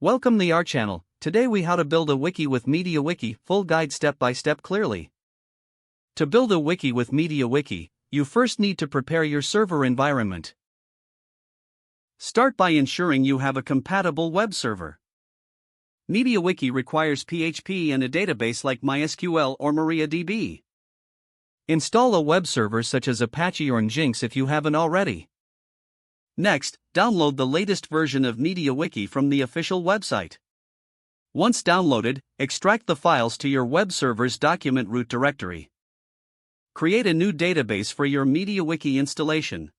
Welcome to our channel. Today we how to build a wiki with MediaWiki, full guide step by step clearly. To build a wiki with MediaWiki, you first need to prepare your server environment. Start by ensuring you have a compatible web server. MediaWiki requires PHP and a database like MySQL or MariaDB. Install a web server such as Apache or Nginx if you haven't already. Next, download the latest version of MediaWiki from the official website. Once downloaded, extract the files to your web server's document root directory. Create a new database for your MediaWiki installation.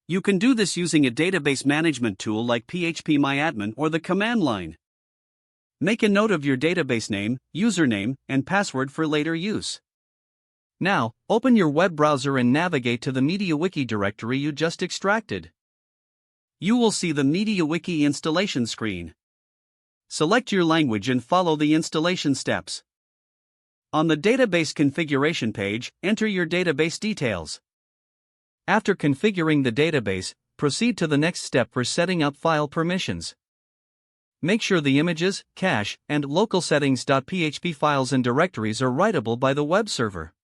You can do this using a database management tool like phpMyAdmin or the command line. Make a note of your database name, username, and password for later use. Now, open your web browser and navigate to the MediaWiki directory you just extracted. You will see the MediaWiki installation screen. Select your language and follow the installation steps. On the database configuration page, enter your database details. After configuring the database, proceed to the next step for setting up file permissions. Make sure the images, cache, and local settings.php files and directories are writable by the web server.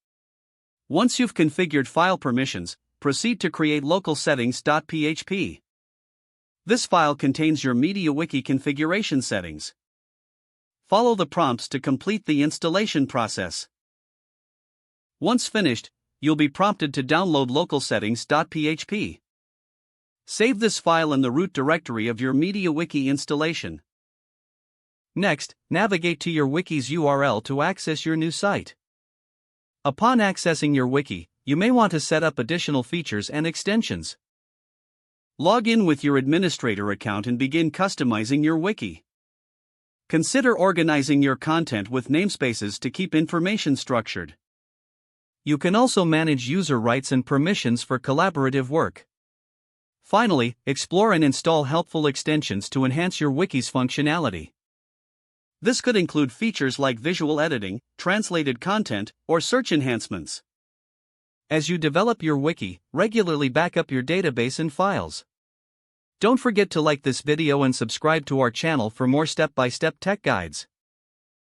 Once you've configured file permissions, proceed to create local settings.php. This file contains your MediaWiki configuration settings. Follow the prompts to complete the installation process. Once finished, you'll be prompted to download local settings.php. Save this file in the root directory of your MediaWiki installation. Next, navigate to your wiki's URL to access your new site. Upon accessing your wiki, you may want to set up additional features and extensions. Log in with your administrator account and begin customizing your wiki. Consider organizing your content with namespaces to keep information structured. You can also manage user rights and permissions for collaborative work. Finally, explore and install helpful extensions to enhance your wiki's functionality. This could include features like visual editing, translated content, or search enhancements. As you develop your wiki, regularly back up your database and files. Don't forget to like this video and subscribe to our channel for more step-by-step tech guides.